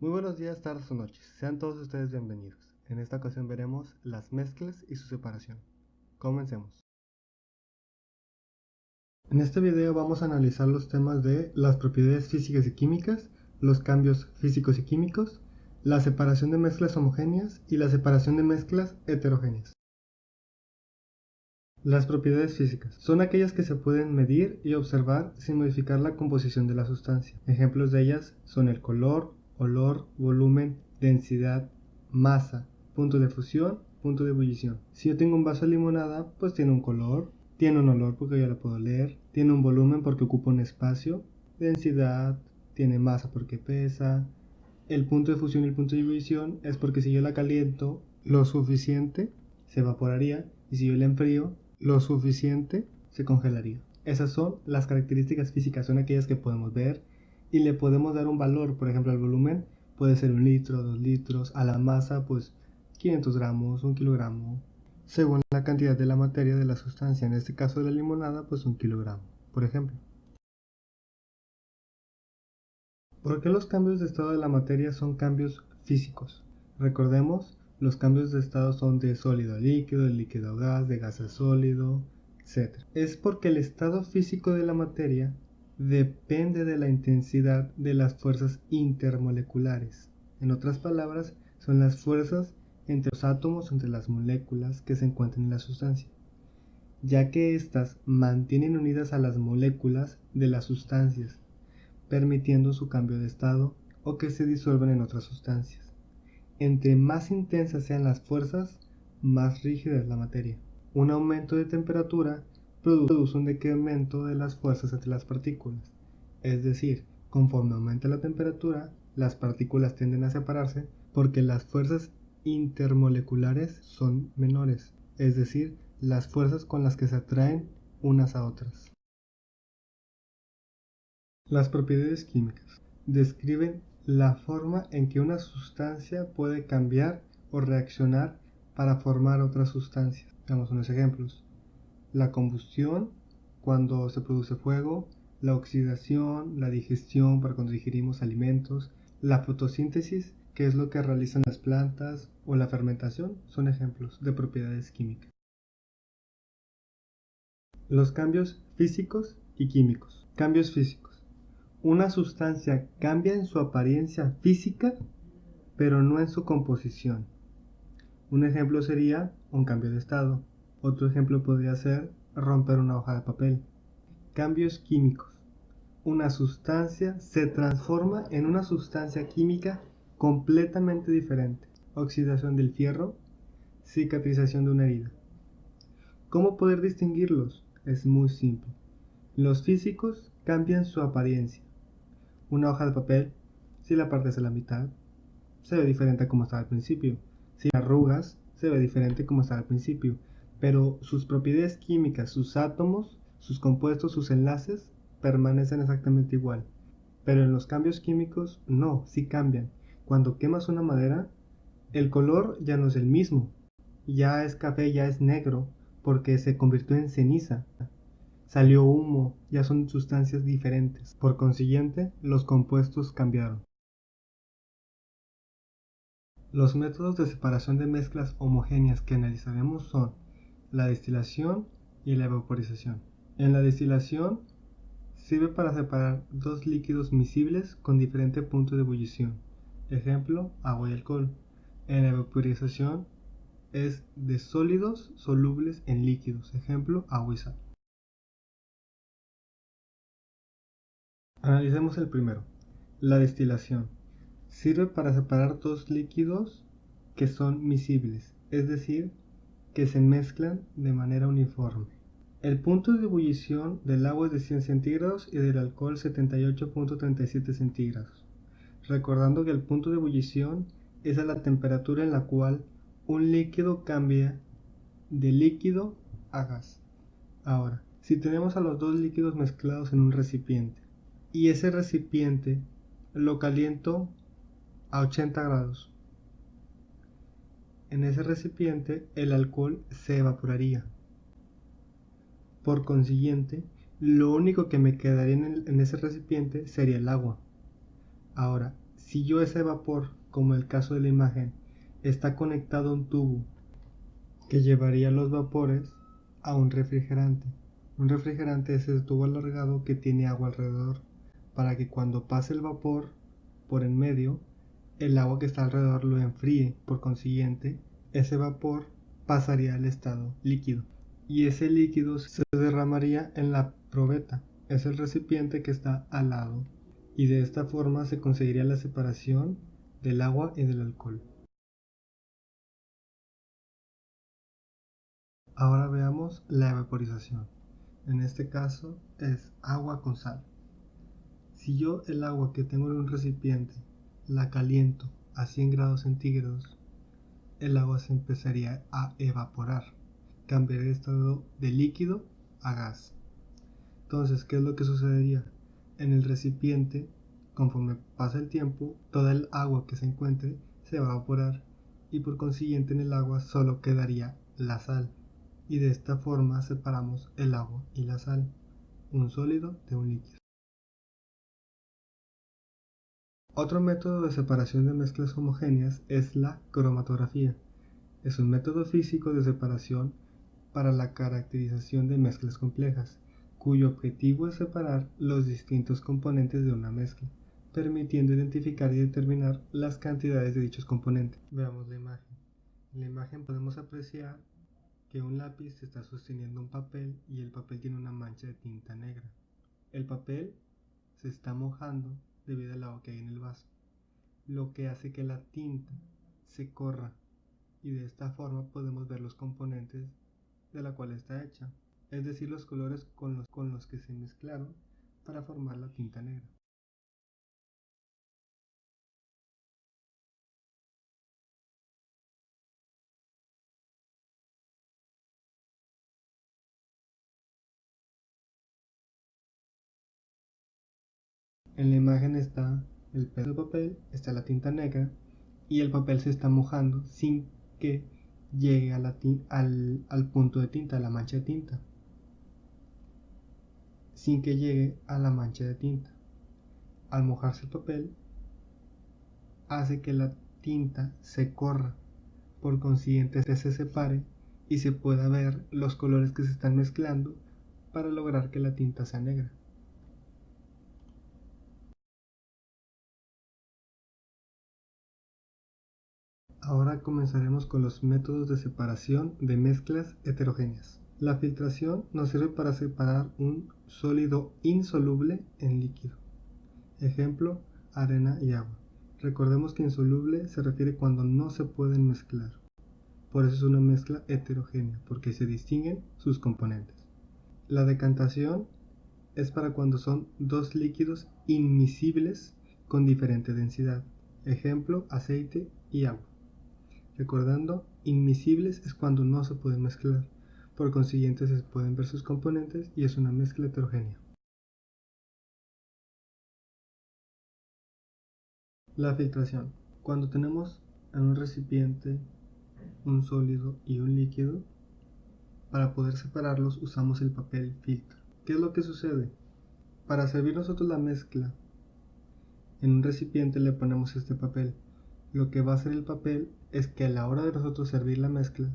Muy buenos días, tardes o noches. Sean todos ustedes bienvenidos. En esta ocasión veremos las mezclas y su separación. Comencemos. En este video vamos a analizar los temas de las propiedades físicas y químicas, los cambios físicos y químicos, la separación de mezclas homogéneas y la separación de mezclas heterogéneas. Las propiedades físicas son aquellas que se pueden medir y observar sin modificar la composición de la sustancia. Ejemplos de ellas son el color, olor, volumen, densidad, masa, punto de fusión, punto de ebullición. Si yo tengo un vaso de limonada, pues tiene un color, tiene un olor porque yo la puedo leer, tiene un volumen porque ocupa un espacio, densidad, tiene masa porque pesa, el punto de fusión y el punto de ebullición es porque si yo la caliento lo suficiente se evaporaría y si yo la enfrío lo suficiente se congelaría. Esas son las características físicas, son aquellas que podemos ver y le podemos dar un valor. Por ejemplo, al volumen puede ser 1 litro, 2 litros, a la masa pues 500 gramos, 1 kilogramo, según la cantidad de la materia de la sustancia. En este caso de la limonada pues 1 kilogramo, por ejemplo. ¿Por qué los cambios de estado de la materia son cambios físicos? Recordemos, los cambios de estado son de sólido a líquido, de líquido a gas, de gas a sólido, etc. Es porque el estado físico de la materia depende de la intensidad de las fuerzas intermoleculares. En otras palabras, son las fuerzas entre los átomos, entre las moléculas que se encuentran en la sustancia, ya que éstas mantienen unidas a las moléculas de las sustancias, permitiendo su cambio de estado o que se disuelvan en otras sustancias. Entre más intensas sean las fuerzas, más rígida es la materia. Un aumento de temperatura produce un decremento de las fuerzas entre las partículas, es decir, conforme aumenta la temperatura, las partículas tienden a separarse porque las fuerzas intermoleculares son menores, es decir, las fuerzas con las que se atraen unas a otras. Las propiedades químicas describen la forma en que una sustancia puede cambiar o reaccionar para formar otras sustancias. Damos unos ejemplos. La combustión, cuando se produce fuego, la oxidación, la digestión, para cuando digerimos alimentos, la fotosíntesis, que es lo que realizan las plantas, o la fermentación, son ejemplos de propiedades químicas. Los cambios físicos y químicos. Cambios físicos. Una sustancia cambia en su apariencia física, pero no en su composición. Un ejemplo sería un cambio de estado. Otro ejemplo podría ser romper una hoja de papel. Cambios químicos. Una sustancia se transforma en una sustancia química completamente diferente. Oxidación del fierro, cicatrización de una herida. ¿Cómo poder distinguirlos? Es muy simple. Los físicos cambian su apariencia. Una hoja de papel, si la partes a la mitad, se ve diferente a como estaba al principio. Si la arrugas, se ve diferente a como estaba al principio. Pero sus propiedades químicas, sus átomos, sus compuestos, sus enlaces, permanecen exactamente igual. Pero en los cambios químicos, no, sí cambian. Cuando quemas una madera, el color ya no es el mismo. Ya es café, ya es negro, porque se convirtió en ceniza. Salió humo, ya son sustancias diferentes. Por consiguiente, los compuestos cambiaron. Los métodos de separación de mezclas homogéneas que analizaremos son la destilación y la vaporización. En la destilación sirve para separar dos líquidos miscibles con diferente punto de ebullición. Ejemplo, agua y alcohol. En la vaporización es de sólidos solubles en líquidos. Ejemplo, agua y sal. Analicemos el primero. La destilación sirve para separar dos líquidos que son miscibles, es decir, que se mezclan de manera uniforme. El punto de ebullición del agua es de 100 centígrados y del alcohol 78.37 centígrados. Recordando que el punto de ebullición es a la temperatura en la cual un líquido cambia de líquido a gas. Ahora, si tenemos a los dos líquidos mezclados en un recipiente y ese recipiente lo caliento a 80 grados, en ese recipiente el alcohol se evaporaría. Por consiguiente, lo único que me quedaría en ese recipiente sería el agua. Ahora, Si yo ese vapor, como el caso de la imagen, está conectado a un tubo que llevaría los vapores a un refrigerante. Un refrigerante es el tubo alargado que tiene agua alrededor, para que cuando pase el vapor por en medio, el agua que está alrededor lo enfríe. Por consiguiente, ese vapor pasaría al estado líquido. Y ese líquido se derramaría en la probeta. Es el recipiente que está al lado. Y de esta forma se conseguiría la separación del agua y del alcohol. Ahora veamos la vaporización. En este caso es agua con sal. Si yo el agua que tengo en un recipiente la caliento a 100 grados centígrados, el agua se empezaría a evaporar, cambiaría de estado de líquido a gas. Entonces, ¿qué es lo que sucedería? En el recipiente, conforme pasa el tiempo, toda el agua que se encuentre se va a evaporar y por consiguiente en el agua solo quedaría la sal. Y de esta forma separamos el agua y la sal, un sólido de un líquido. Otro método de separación de mezclas homogéneas es la cromatografía. Es un método físico de separación para la caracterización de mezclas complejas, cuyo objetivo es separar los distintos componentes de una mezcla, permitiendo identificar y determinar las cantidades de dichos componentes. Veamos la imagen. En la imagen podemos apreciar que un lápiz está sosteniendo un papel y el papel tiene una mancha de tinta negra. El papel se está mojando debido al agua que hay en el vaso, lo que hace que la tinta se corra y de esta forma podemos ver los componentes de la cual está hecha, es decir, los colores con los que se mezclaron para formar la tinta negra. En la imagen está el pedazo de papel, está la tinta negra y el papel se está mojando sin que llegue al punto de tinta, a la mancha de tinta, sin que llegue a la mancha de tinta. Al mojarse el papel, hace que la tinta se corra, por consiguiente se separe y se pueda ver los colores que se están mezclando para lograr que la tinta sea negra. Ahora comenzaremos con los métodos de separación de mezclas heterogéneas. La filtración nos sirve para separar un sólido insoluble en líquido. Ejemplo, arena y agua. Recordemos que insoluble se refiere cuando no se pueden mezclar. Por eso es una mezcla heterogénea, porque se distinguen sus componentes. La decantación es para cuando son dos líquidos inmiscibles con diferente densidad. Ejemplo, aceite y agua. Recordando, inmiscibles es cuando no se pueden mezclar. Por consiguiente se pueden ver sus componentes y es una mezcla heterogénea. La filtración. Cuando tenemos en un recipiente un sólido y un líquido, para poder separarlos usamos el papel filtro. ¿Qué es lo que sucede? Para servir nosotros la mezcla, en un recipiente le ponemos este papel. Lo que va a hacer el papel es que a la hora de nosotros servir la mezcla,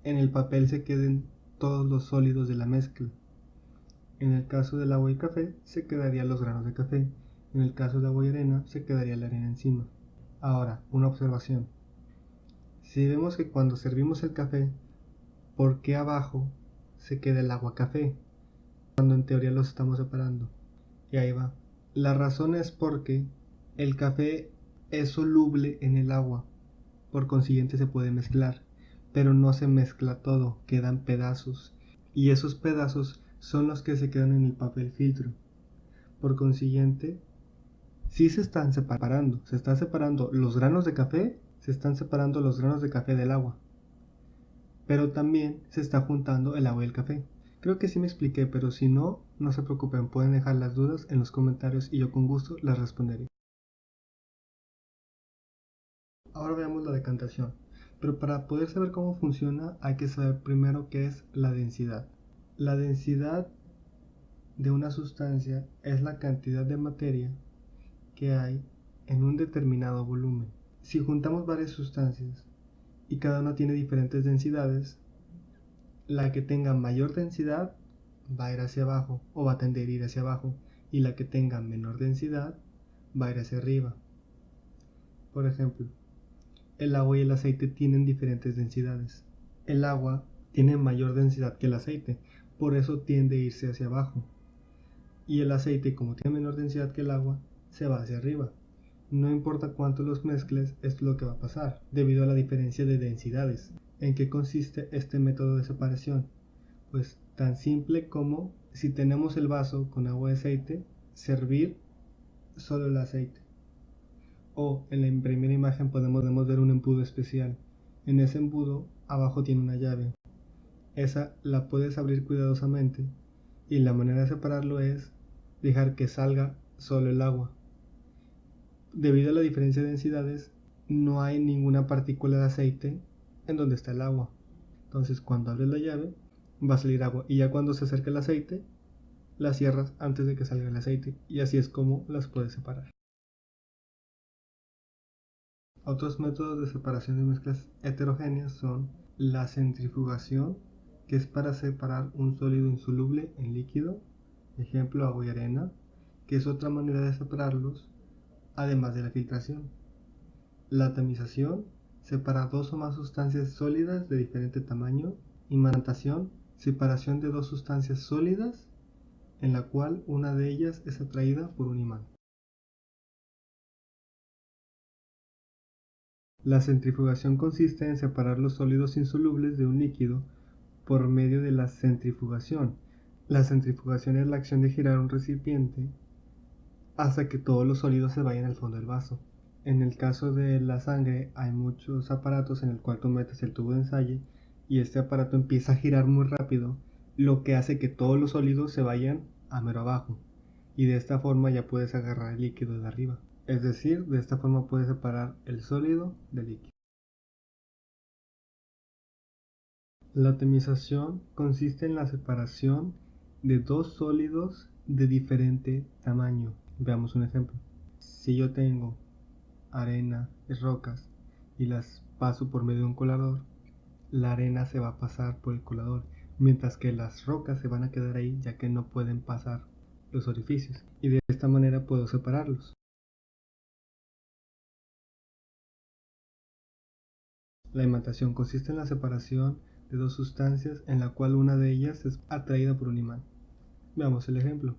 en el papel se queden todos los sólidos de la mezcla. En el caso del agua y café, se quedarían los granos de café. En el caso de agua y arena, se quedaría la arena encima. Ahora, una observación. Si vemos que cuando servimos el café, ¿por qué abajo se queda el agua café? Cuando en teoría los estamos separando. Y ahí va. La razón es porque el café es soluble en el agua, por consiguiente se puede mezclar, pero no se mezcla todo, quedan pedazos, y esos pedazos son los que se quedan en el papel filtro. Por consiguiente, sí se están separando los granos de café, se están separando los granos de café del agua, pero también se está juntando el agua y el café. Creo que sí me expliqué, pero si no, no se preocupen, pueden dejar las dudas en los comentarios y yo con gusto las responderé. Ahora veamos la decantación, pero para poder saber cómo funciona hay que saber primero qué es la densidad. La densidad de una sustancia es la cantidad de materia que hay en un determinado volumen. Si juntamos varias sustancias y cada una tiene diferentes densidades, la que tenga mayor densidad va a ir hacia abajo o va a tender a ir hacia abajo, y la que tenga menor densidad va a ir hacia arriba. Por ejemplo, el agua y el aceite tienen diferentes densidades. El agua tiene mayor densidad que el aceite, por eso tiende a irse hacia abajo. Y el aceite, como tiene menor densidad que el agua, se va hacia arriba. No importa cuánto los mezcles, es lo que va a pasar, debido a la diferencia de densidades. ¿En qué consiste este método de separación? Pues tan simple como, si tenemos el vaso con agua y aceite, servir solo el aceite. O en la primera imagen podemos ver un embudo especial. En ese embudo abajo tiene una llave. Esa la puedes abrir cuidadosamente, y la manera de separarlo es dejar que salga solo el agua. Debido a la diferencia de densidades, no hay ninguna partícula de aceite en donde está el agua. Entonces cuando abres la llave va a salir agua, y ya cuando se acerca el aceite la cierras antes de que salga el aceite, y así es como las puedes separar. Otros métodos de separación de mezclas heterogéneas son la centrifugación, que es para separar un sólido insoluble en líquido, ejemplo agua y arena, que es otra manera de separarlos, además de la filtración. La tamización separa dos o más sustancias sólidas de diferente tamaño. Imantación, separación de dos sustancias sólidas en la cual una de ellas es atraída por un imán. La centrifugación consiste en separar los sólidos insolubles de un líquido por medio de la centrifugación. La centrifugación es la acción de girar un recipiente hasta que todos los sólidos se vayan al fondo del vaso. En el caso de la sangre hay muchos aparatos en el cual tú metes el tubo de ensayo y este aparato empieza a girar muy rápido, lo que hace que todos los sólidos se vayan a mero abajo, y de esta forma ya puedes agarrar el líquido de arriba. Es decir, de esta forma puedes separar el sólido del líquido. La atomización consiste en la separación de dos sólidos de diferente tamaño. Veamos un ejemplo. Si yo tengo arena y rocas y las paso por medio de un colador, la arena se va a pasar por el colador, mientras que las rocas se van a quedar ahí ya que no pueden pasar los orificios, y de esta manera puedo separarlos. La imantación consiste en la separación de dos sustancias en la cual una de ellas es atraída por un imán. Veamos el ejemplo.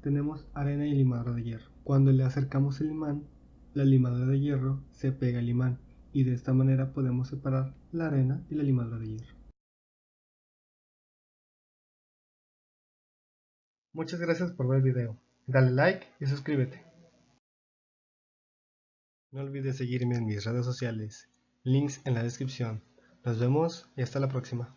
Tenemos arena y limadura de hierro. Cuando le acercamos el imán, la limadura de hierro se pega al imán, y de esta manera podemos separar la arena y la limadura de hierro. Muchas gracias por ver el video. Dale like y suscríbete. No olvides seguirme en mis redes sociales. Links en la descripción. Nos vemos y hasta la próxima.